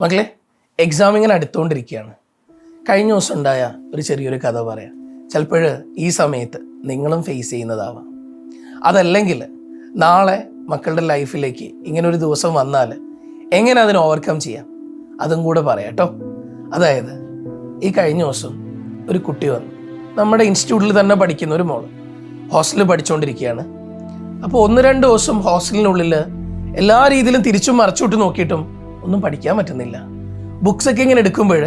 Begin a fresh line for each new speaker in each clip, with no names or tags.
മക്കളെ, എക്സാം ഇങ്ങനെ അടുത്തുകൊണ്ടിരിക്കുകയാണ്. കഴിഞ്ഞ ദിവസം ഉണ്ടായ ഒരു ചെറിയൊരു കഥ പറയാം. ചിലപ്പോൾ ഈ സമയത്ത് നിങ്ങളും ഫേസ് ചെയ്യുന്നതാവാം. അതല്ലെങ്കിൽ നാളെ മക്കളുടെ ലൈഫിലേക്ക് ഇങ്ങനൊരു ദിവസം വന്നാൽ എങ്ങനെ അതിനെ ഓവർകം ചെയ്യാം അതും കൂടെ പറയാം കേട്ടോ. അതായത് ഈ കഴിഞ്ഞ ദിവസം ഒരു കുട്ടി വന്നു. നമ്മുടെ ഇൻസ്റ്റിറ്റ്യൂട്ടിൽ തന്നെ പഠിക്കുന്ന ഒരു മോള് ഹോസ്റ്റലിൽ പഠിച്ചുകൊണ്ടിരിക്കുകയാണ്. അപ്പോൾ 1-2 ദിവസം ഹോസ്റ്റലിനുള്ളിൽ എല്ലാ രീതിയിലും തിരിച്ചും മറച്ചോട്ട് നോക്കിയിട്ടും ഒന്നും പഠിക്കാൻ പറ്റുന്നില്ല. ബുക്സൊക്കെ ഇങ്ങനെ എടുക്കുമ്പോൾ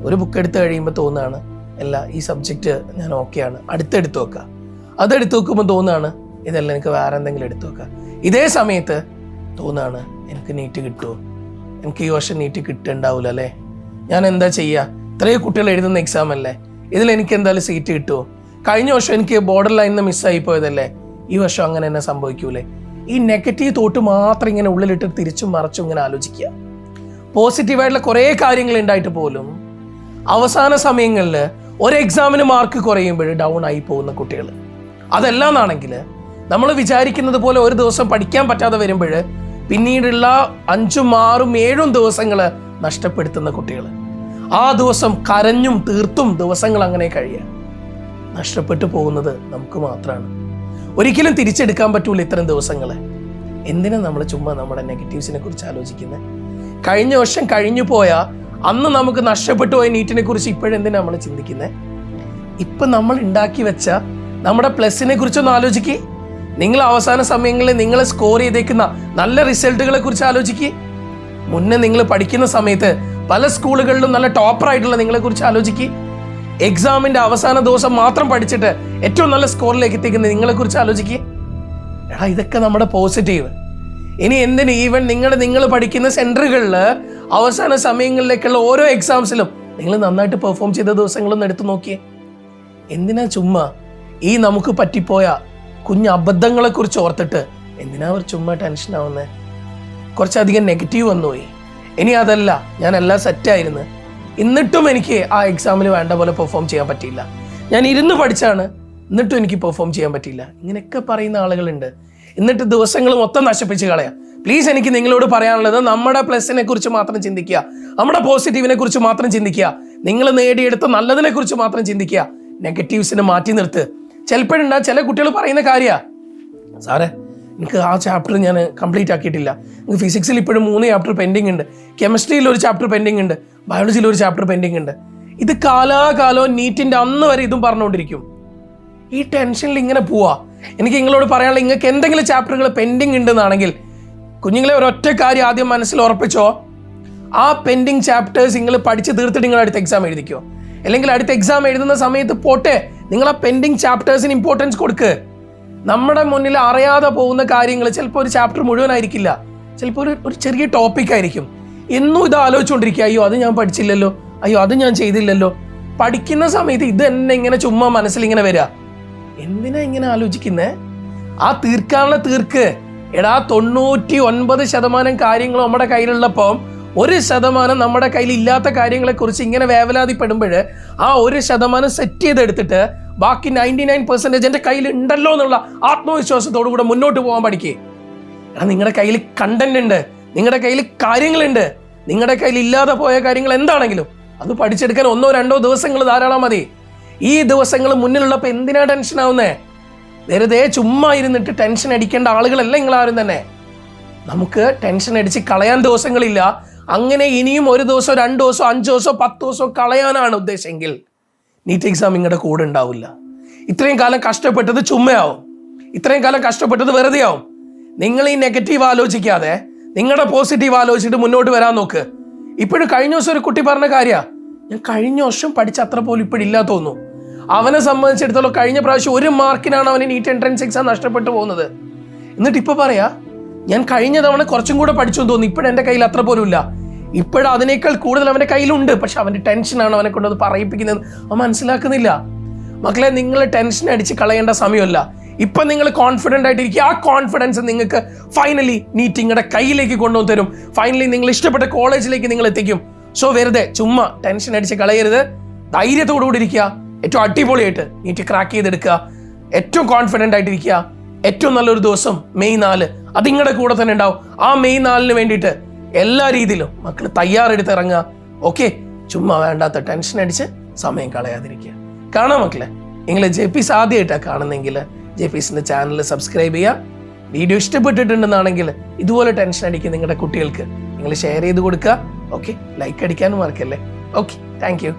ഒരു ബുക്ക് എടുത്ത് കഴിയുമ്പോൾ തോന്നുകയാണ് ഈ സബ്ജക്റ്റ് ഞാൻ ഓക്കെയാണ്, അടുത്തെടുത്ത് വെക്കുക. അതെടുത്ത് വെക്കുമ്പോൾ തോന്നുകയാണ് ഇതെല്ലാം എനിക്ക് വേറെ എന്തെങ്കിലും എടുത്ത് വെക്കുക. ഇതേ സമയത്ത് തോന്നുകയാണ് എനിക്ക് നീറ്റ് കിട്ടുമോ, എനിക്ക് ഈ വർഷം നീറ്റ് കിട്ടുന്നുണ്ടാവില്ല അല്ലേ, ഞാൻ എന്താ ചെയ്യുക, ഇത്രയും കുട്ടികൾ എഴുതുന്ന എക്സാം അല്ലേ, ഇതിലെനിക്ക് എന്തായാലും സീറ്റ് കിട്ടുമോ, കഴിഞ്ഞ വർഷം എനിക്ക് ബോർഡർ ലൈനിൽ നിന്ന് മിസ്സായി പോയതല്ലേ, ഈ വർഷം അങ്ങനെ തന്നെ സംഭവിക്കൂലേ. ഈ നെഗറ്റീവ് തോട്ട് മാത്രം ഇങ്ങനെ ഉള്ളിലിട്ട് തിരിച്ചും മറച്ചും ഇങ്ങനെ ആലോചിക്കുക. പോസിറ്റീവായിട്ടുള്ള കുറേ കാര്യങ്ങൾ ഉണ്ടായിട്ട് പോലും അവസാന സമയങ്ങളിൽ ഒരു എക്സാമിന് മാർക്ക് കുറയുമ്പോൾ ഡൗൺ ആയി പോകുന്ന കുട്ടികൾ. അതല്ലാന്നാണെങ്കിൽ നമ്മൾ വിചാരിക്കുന്നത് പോലെ ഒരു ദിവസം പഠിക്കാൻ പറ്റാതെ വരുമ്പോൾ പിന്നീടുള്ള 5, 6, 7 ദിവസങ്ങൾ നഷ്ടപ്പെടുത്തുന്ന കുട്ടികൾ. ആ ദിവസം കരഞ്ഞും തീർത്തും ദിവസങ്ങൾ അങ്ങനെ കഴിയുക. നഷ്ടപ്പെട്ടു പോകുന്നത് നമുക്ക് മാത്രമാണ്. ഒരിക്കലും തിരിച്ചെടുക്കാൻ പറ്റൂല ഇത്തരം ദിവസങ്ങൾ. എന്തിനാ നമ്മൾ ചുമ്മാ നമ്മുടെ നെഗറ്റീവ്സിനെ കുറിച്ച് ആലോചിക്കുന്നത്? കഴിഞ്ഞ വർഷം കഴിഞ്ഞു പോയാൽ അന്ന് നമുക്ക് നഷ്ടപ്പെട്ടു പോയ നീറ്റിനെ കുറിച്ച് ഇപ്പോഴെന്തിനാ നമ്മൾ ചിന്തിക്കുന്നത്? ഇപ്പം നമ്മൾ ഉണ്ടാക്കി വെച്ച നമ്മുടെ പ്ലസിനെ കുറിച്ചൊന്ന് ആലോചിക്കുക. നിങ്ങൾ അവസാന സമയങ്ങളിൽ നിങ്ങൾ സ്കോർ ചെയ്തേക്കുന്ന നല്ല റിസൾട്ടുകളെ കുറിച്ച് ആലോചിക്കുക. മുന്നേ നിങ്ങൾ പഠിക്കുന്ന സമയത്ത് പല സ്കൂളുകളിലും നല്ല ടോപ്പറായിട്ടുള്ള നിങ്ങളെ കുറിച്ച് ആലോചിക്കുക. എക്സാമിന്റെ അവസാന ദിവസം മാത്രം പഠിച്ചിട്ട് ഏറ്റവും നല്ല സ്കോറിലേക്ക് എത്തിക്കുന്ന നിങ്ങളെ കുറിച്ച് ആലോചിക്കുക. ഇതൊക്കെ നമ്മുടെ പോസിറ്റീവ്. ഇനി എന്തിന് ഈവൻ നിങ്ങൾ പഠിക്കുന്ന സെന്ററുകളിൽ അവസാന സമയങ്ങളിലേക്കുള്ള ഓരോ എക്സാംസിലും നിങ്ങൾ നന്നായിട്ട് പെർഫോം ചെയ്ത ദിവസങ്ങളൊന്നും എടുത്തു നോക്കിയേ. എന്തിനാ ചുമ്മാ ഈ നമുക്ക് പറ്റിപ്പോയ കുഞ്ഞു അബദ്ധങ്ങളെ കുറിച്ച് ഓർത്തിട്ട് എന്തിനാ അവർ ചുമ്മാ ടെൻഷൻ ആവുന്നത്? കുറച്ചധികം നെഗറ്റീവ് വന്നുപോയി. ഇനി അതല്ല, ഞാൻ എല്ലാം സെറ്റായിരുന്നു, എന്നിട്ടും എനിക്ക് ആ എക്സാമിൽ വേണ്ട പോലെ പെർഫോം ചെയ്യാൻ പറ്റിയില്ല, ഞാൻ ഇരുന്ന് പഠിച്ചാണ് എന്നിട്ടും എനിക്ക് പെർഫോം ചെയ്യാൻ പറ്റിയില്ല, ഇങ്ങനെയൊക്കെ പറയുന്ന ആളുകളുണ്ട്. എന്നിട്ട് ദിവസങ്ങൾ മൊത്തം നശിപ്പിച്ച് കളയാം. പ്ലീസ്, എനിക്ക് നിങ്ങളോട് പറയാനുള്ളത് നമ്മുടെ പ്ലസിനെ കുറിച്ച് മാത്രം ചിന്തിക്കുക, നമ്മുടെ പോസിറ്റീവിനെ കുറിച്ച് മാത്രം ചിന്തിക്കുക, നിങ്ങൾ നേടിയെടുത്ത നല്ലതിനെ കുറിച്ച് മാത്രം ചിന്തിക്കുക. നെഗറ്റീവ്സിനെ മാറ്റി നിർത്ത്. ചിലപ്പോഴുണ്ടാ ചില കുട്ടികൾ പറയുന്ന കാര്യമാണ്, സാറേ എനിക്ക് ആ ചാപ്റ്റർ ഞാൻ കംപ്ലീറ്റ് ആക്കിയിട്ടില്ല, എനിക്ക് ഫിസിക്സിൽ ഇപ്പോഴും 3 ചാപ്റ്റർ പെൻഡിങ് ഉണ്ട്, കെമിസ്ട്രിയിൽ ഒരു ചാപ്റ്റർ പെൻഡിങ് ഉണ്ട്, ബയോളജിയിൽ ഒരു ചാപ്റ്റർ പെൻഡിങ് ഉണ്ട്. ഇത് കാലാകാലവും നീറ്റിൻ്റെ അന്ന് വരെ ഇതും പറഞ്ഞുകൊണ്ടിരിക്കും. ഈ ടെൻഷനിൽ ഇങ്ങനെ പോവാ. എനിക്ക് നിങ്ങളോട് പറയാനുള്ള, നിങ്ങൾക്ക് എന്തെങ്കിലും ചാപ്റ്ററുകൾ പെൻഡിങ് ഉണ്ടെന്നാണെങ്കിൽ കുഞ്ഞുങ്ങളെ ഒരൊറ്റ കാര്യം ആദ്യം മനസ്സിൽ ഉറപ്പിച്ചോ, ആ പെൻഡിങ് ചാപ്റ്റേഴ്സ് നിങ്ങൾ പഠിച്ച് തീർത്തിട്ട് നിങ്ങൾ അടുത്ത എക്സാം എഴുതിക്കോ. അല്ലെങ്കിൽ അടുത്ത എക്സാം എഴുതുന്ന സമയത്ത് പോട്ടെ, നിങ്ങൾ ആ പെൻഡിങ് ചാപ്റ്റേഴ്സിന് ഇമ്പോർട്ടൻസ് കൊടുക്ക്. നമ്മുടെ മുന്നിൽ അറിയാതെ പോകുന്ന കാര്യങ്ങൾ ചിലപ്പോൾ ഒരു ചാപ്റ്റർ മുഴുവനായിരിക്കില്ല, ചിലപ്പോൾ ഒരു ചെറിയ ടോപ്പിക് ആയിരിക്കും. എന്നും ഇത് ആലോചിച്ചുകൊണ്ടിരിക്കുക, അയ്യോ അത് ഞാൻ പഠിച്ചില്ലല്ലോ, അയ്യോ അത് ഞാൻ ചെയ്തില്ലല്ലോ. പഠിക്കുന്ന സമയത്ത് ഇത് തന്നെ ഇങ്ങനെ ചുമ്മാ മനസ്സിലിങ്ങനെ വരിക. എന്തിനാ ഇങ്ങനെ ആലോചിക്കുന്നേ? ആ തീർക്കാനുള്ള തീർക്ക്. 99% കാര്യങ്ങൾ നമ്മുടെ കയ്യിലുള്ളപ്പോൾ 1% നമ്മുടെ കയ്യിൽ ഇല്ലാത്ത കാര്യങ്ങളെ കുറിച്ച് ഇങ്ങനെ വേവലാതിപ്പെടുമ്പോൾ ആ 1% സെറ്റ് ചെയ്തെടുത്തിട്ട് ബാക്കി 99% എൻ്റെ കയ്യിൽ ഉണ്ടല്ലോ എന്നുള്ള ആത്മവിശ്വാസത്തോടു കൂടെ മുന്നോട്ട് പോകാൻ പഠിക്കേ. നിങ്ങളുടെ കയ്യിൽ കണ്ടന്റ് ഉണ്ട്, നിങ്ങളുടെ കയ്യിൽ കാര്യങ്ങളുണ്ട്. നിങ്ങളുടെ കയ്യിൽ ഇല്ലാതെ പോയ കാര്യങ്ങൾ എന്താണെങ്കിലും അത് പഠിച്ചെടുക്കാൻ 1-2 ദിവസങ്ങൾ ധാരാളം മതി. ഈ ദിവസങ്ങൾ മുന്നിലുള്ളപ്പോൾ എന്തിനാ ടെൻഷൻ ആവുന്നേ? വെറുതെ ചുമ്മാ ഇരുന്നിട്ട് ടെൻഷൻ അടിക്കേണ്ട ആളുകളല്ല നിങ്ങളാരും തന്നെ. നമുക്ക് ടെൻഷൻ അടിച്ച് കളയാൻ ദിവസങ്ങളില്ല. അങ്ങനെ ഇനിയും 1 ദിവസം, 2 ദിവസം, 5 ദിവസം, 10 ദിവസം കളയാനാണ് ഉദ്ദേശമെങ്കിൽ നീറ്റ് എക്സാം നിങ്ങളുടെ കൂടെ ഉണ്ടാവില്ല. ഇത്രയും കാലം കഷ്ടപ്പെട്ടത് ചുമ്മയാവും, ഇത്രയും കാലം കഷ്ടപ്പെട്ടത് വെറുതെ ആവും. നിങ്ങൾ ഈ നെഗറ്റീവ് ആലോചിക്കാതെ നിങ്ങളുടെ പോസിറ്റീവ് ആലോചിച്ചിട്ട് മുന്നോട്ട് വരാൻ നോക്ക്. ഇപ്പോഴും കഴിഞ്ഞ ദിവസം ഒരു കുട്ടി പറഞ്ഞ കാര്യമാണ്, ഞാൻ കഴിഞ്ഞ വർഷം പഠിച്ച അത്ര പോലും ഇപ്പോഴില്ല തോന്നുന്നു. അവനെ സംബന്ധിച്ചിടത്തോളം കഴിഞ്ഞ പ്രാവശ്യം 1 മാർക്കിനാണ് അവന് നീറ്റ് എൻട്രൻസ് എക്സാം നഷ്ടപ്പെട്ടു പോകുന്നത്. എന്നിട്ട് ഇപ്പോൾ പറയാ, ഞാൻ കഴിഞ്ഞ തവണ കുറച്ചും കൂടെ പഠിച്ചു എന്ന് തോന്നുന്നു, ഇപ്പോഴും എൻ്റെ കയ്യിൽ അത്ര പോലും ഇല്ല. ഇപ്പോഴും അതിനേക്കാൾ കൂടുതൽ അവൻ്റെ കയ്യിലുണ്ട്, പക്ഷെ അവൻ്റെ ടെൻഷനാണ് അവനെ കൊണ്ടത് പറയിപ്പിക്കുന്നത്. അവൻ മനസ്സിലാക്കുന്നില്ല. മക്കളെ, നിങ്ങൾ ടെൻഷൻ അടിച്ച് കളയേണ്ട സമയമല്ല. ഇപ്പം നിങ്ങൾ കോൺഫിഡൻ്റ് ആയിട്ടിരിക്കുക. ആ കോൺഫിഡൻസ് നിങ്ങൾക്ക് ഫൈനലി നീറ്റ് നിങ്ങളുടെ കയ്യിലേക്ക് കൊണ്ടുവന്ന് തരും. ഫൈനലി നിങ്ങൾ ഇഷ്ടപ്പെട്ട കോളേജിലേക്ക് നിങ്ങൾ എത്തിക്കും. സോ വെറുതെ ചുമ്മാ ടെൻഷൻ അടിച്ച് കളയരുത്. ധൈര്യത്തോടു കൂടി ഇരിക്കുക. ഏറ്റവും അടിപൊളിയായിട്ട് നീറ്റ് ക്രാക്ക് ചെയ്തെടുക്കുക. ഏറ്റവും കോൺഫിഡൻ്റ് ആയിട്ടിരിക്കുക. ഏറ്റവും നല്ലൊരു ദിവസം മെയ് 4 അത് നിങ്ങളുടെ കൂടെ തന്നെ ഉണ്ടാവും. ആ മെയ് 4 വേണ്ടിയിട്ട് എല്ലാ രീതിയിലും മക്കൾ തയ്യാറെടുത്ത് ഇറങ്ങുക. ഓക്കെ, ചുമ്മാ വേണ്ടാത്ത ടെൻഷൻ അടിച്ച് സമയം കളയാതിരിക്കുക. കാണാം മക്കളെ, നിങ്ങൾ JP's ആദ്യമായിട്ടാണ് കാണുന്നെങ്കിൽ JP'സിൻ്റെ ചാനൽ സബ്സ്ക്രൈബ് ചെയ്യുക. വീഡിയോ ഇഷ്ടപ്പെട്ടിട്ടുണ്ടെന്നാണെങ്കിൽ ഇതുപോലെ ടെൻഷൻ അടിക്കുക നിങ്ങളുടെ കുട്ടികൾക്ക് നിങ്ങൾ ഷെയർ ചെയ്ത് കൊടുക്കുക. ഓക്കെ, ലൈക്ക് അടിക്കാനും മറക്കല്ലേ. Okay, thank you.